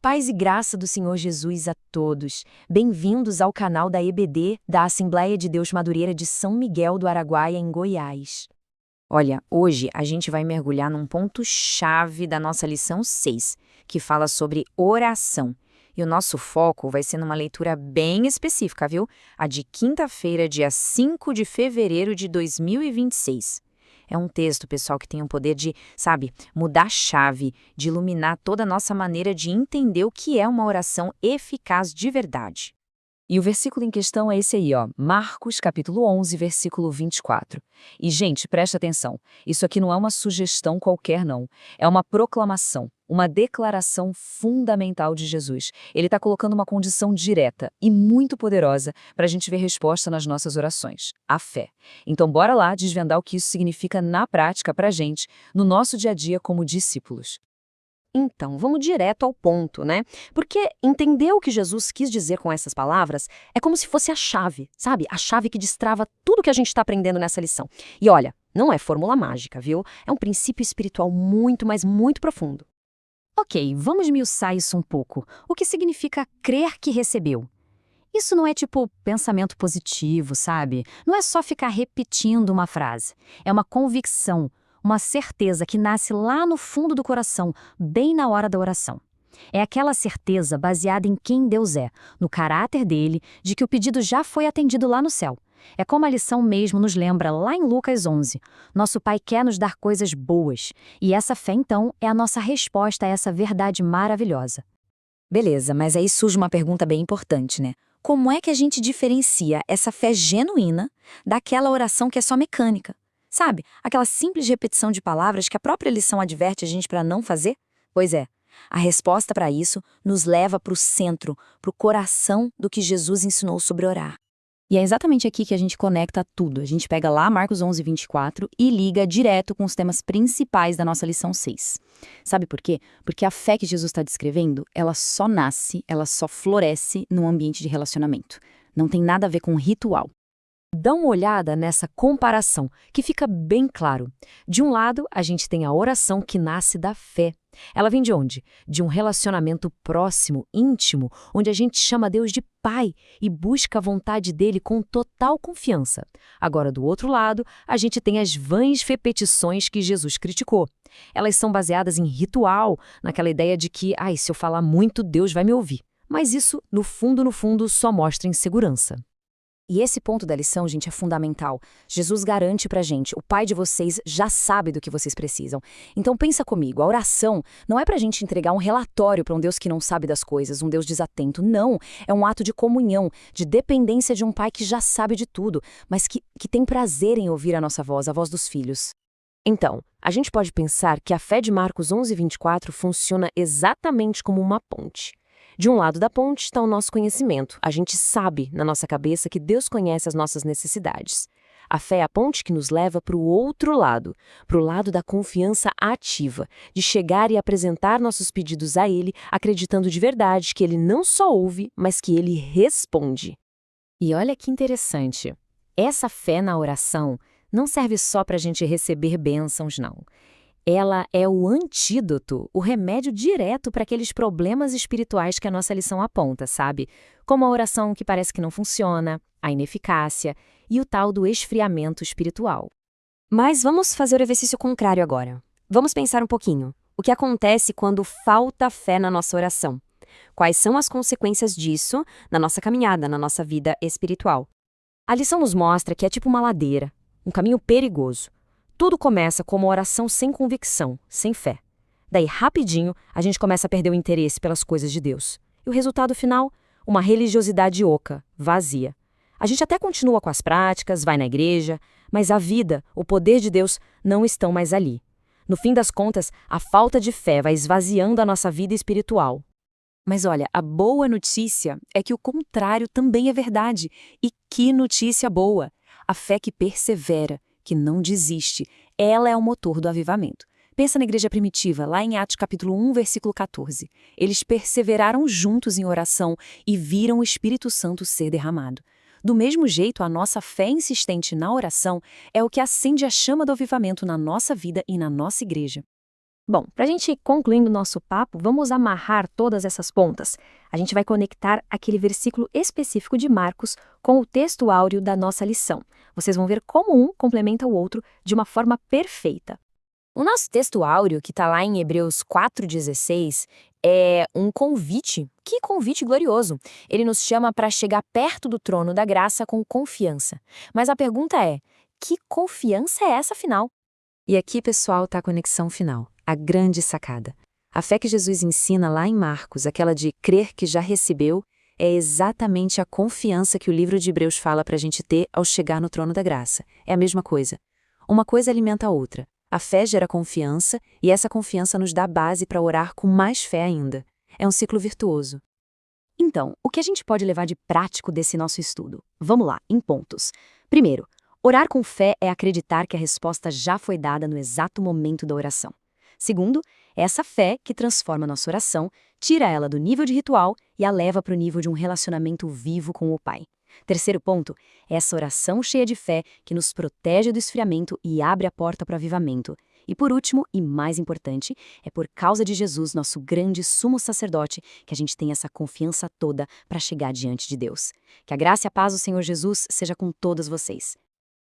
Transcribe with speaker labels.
Speaker 1: Paz e graça do Senhor Jesus a todos. Bem-vindos ao canal da EBD, da Assembleia de Deus Madureira de São Miguel do Araguaia, em Goiás. Olha, hoje a gente vai mergulhar num ponto-chave da nossa lição 6, que fala sobre oração. E o nosso foco vai ser numa leitura bem específica, viu? A de quinta-feira, dia 5 de fevereiro de 2026. É um texto, pessoal, que tem o poder de, mudar a chave, de iluminar toda a nossa maneira de entender o que é uma oração eficaz de verdade. E o versículo em questão é esse aí, ó, Marcos, capítulo 11, versículo 24. E, gente, presta atenção, isso aqui não é uma sugestão qualquer, não. É uma proclamação, uma declaração fundamental de Jesus. Ele está colocando uma condição direta e muito poderosa para a gente ver resposta nas nossas orações, a fé. Então, bora lá desvendar o que isso significa na prática para a gente, no nosso dia a dia como discípulos.
Speaker 2: Então, vamos direto ao ponto, né? Porque entender o que Jesus quis dizer com essas palavras é como se fosse a chave, sabe? A chave que destrava tudo que a gente está aprendendo nessa lição. E olha, não é fórmula mágica, viu? É um princípio espiritual muito, mas muito profundo. Ok, vamos esmiuçar isso um pouco. O que significa crer que recebeu? Isso não é tipo pensamento positivo, sabe? Não é só ficar repetindo uma frase. É uma convicção, uma certeza que nasce lá no fundo do coração, bem na hora da oração. É aquela certeza baseada em quem Deus é, no caráter dele, de que o pedido já foi atendido lá no céu. É como a lição mesmo nos lembra lá em Lucas 11. Nosso Pai quer nos dar coisas boas, e essa fé, então, é a nossa resposta a essa verdade maravilhosa.
Speaker 1: Beleza, mas aí surge uma pergunta bem importante, né? Como é que a gente diferencia essa fé genuína daquela oração que é só mecânica? Sabe, aquela simples repetição de palavras que a própria lição adverte a gente para não fazer? Pois é, a resposta para isso nos leva para o centro, para o coração do que Jesus ensinou sobre orar.
Speaker 2: E é exatamente aqui que a gente conecta tudo. A gente pega lá Marcos 11, 24 e liga direto com os temas principais da nossa lição 6. Sabe por quê? Porque a fé que Jesus está descrevendo, ela só nasce, ela só floresce num ambiente de relacionamento. Não tem nada a ver com ritual.
Speaker 1: Dá uma olhada nessa comparação, que fica bem claro. De um lado, a gente tem a oração que nasce da fé. Ela vem de onde? De um relacionamento próximo, íntimo, onde a gente chama Deus de Pai e busca a vontade dele com total confiança. Agora, do outro lado, a gente tem as vãs repetições que Jesus criticou. Elas são baseadas em ritual, naquela ideia de que, se eu falar muito, Deus vai me ouvir. Mas isso, no fundo, só mostra insegurança.
Speaker 2: E esse ponto da lição, gente, é fundamental. Jesus garante pra gente, o Pai de vocês já sabe do que vocês precisam. Então pensa comigo, a oração não é pra gente entregar um relatório para um Deus que não sabe das coisas, um Deus desatento. Não, é um ato de comunhão, de dependência de um Pai que já sabe de tudo, mas que tem prazer em ouvir a nossa voz, a voz dos filhos.
Speaker 1: Então, a gente pode pensar que a fé de Marcos 11, 24 funciona exatamente como uma ponte. De um lado da ponte está o nosso conhecimento. A gente sabe, na nossa cabeça, que Deus conhece as nossas necessidades. A fé é a ponte que nos leva para o outro lado, para o lado da confiança ativa, de chegar e apresentar nossos pedidos a Ele, acreditando de verdade que Ele não só ouve, mas que Ele responde.
Speaker 2: E olha que interessante, essa fé na oração não serve só para a gente receber bênçãos, não. Ela é o antídoto, o remédio direto para aqueles problemas espirituais que a nossa lição aponta, sabe? Como a oração que parece que não funciona, a ineficácia e o tal do esfriamento espiritual.
Speaker 1: Mas vamos fazer o exercício contrário agora. Vamos pensar um pouquinho. O que acontece quando falta fé na nossa oração? Quais são as consequências disso na nossa caminhada, na nossa vida espiritual? A lição nos mostra que é tipo uma ladeira, um caminho perigoso. Tudo começa com uma oração sem convicção, sem fé. Daí, rapidinho, a gente começa a perder o interesse pelas coisas de Deus. E o resultado final? Uma religiosidade oca, vazia. A gente até continua com as práticas, vai na igreja, mas a vida, o poder de Deus, não estão mais ali. No fim das contas, a falta de fé vai esvaziando a nossa vida espiritual. Mas olha, a boa notícia é que o contrário também é verdade. E que notícia boa! A fé que persevera, que não desiste, ela é o motor do avivamento. Pensa na igreja primitiva, lá em Atos capítulo 1, versículo 14. Eles perseveraram juntos em oração e viram o Espírito Santo ser derramado. Do mesmo jeito, a nossa fé insistente na oração é o que acende a chama do avivamento na nossa vida e na nossa igreja.
Speaker 2: Bom, para a gente ir concluindo o nosso papo, vamos amarrar todas essas pontas. A gente vai conectar aquele versículo específico de Marcos com o texto áureo da nossa lição. Vocês vão ver como um complementa o outro de uma forma perfeita.
Speaker 1: O nosso texto áureo, que está lá em Hebreus 4,16, é um convite. Que convite glorioso! Ele nos chama para chegar perto do trono da graça com confiança. Mas a pergunta é: que confiança é essa, afinal? E aqui, pessoal, está a conexão final, a grande sacada. A fé que Jesus ensina lá em Marcos, aquela de crer que já recebeu, é exatamente a confiança que o livro de Hebreus fala para a gente ter ao chegar no trono da graça. É a mesma coisa. Uma coisa alimenta a outra. A fé gera confiança e essa confiança nos dá base para orar com mais fé ainda. É um ciclo virtuoso.
Speaker 2: Então, o que a gente pode levar de prático desse nosso estudo? Vamos lá, em pontos. Primeiro, orar com fé é acreditar que a resposta já foi dada no exato momento da oração. Segundo, é essa fé que transforma nossa oração, tira ela do nível de ritual e a leva para o nível de um relacionamento vivo com o Pai. Terceiro ponto, é essa oração cheia de fé que nos protege do esfriamento e abre a porta para o avivamento. E por último, e mais importante, é por causa de Jesus, nosso grande sumo sacerdote, que a gente tem essa confiança toda para chegar diante de Deus. Que a graça e a paz do Senhor Jesus seja com todos vocês.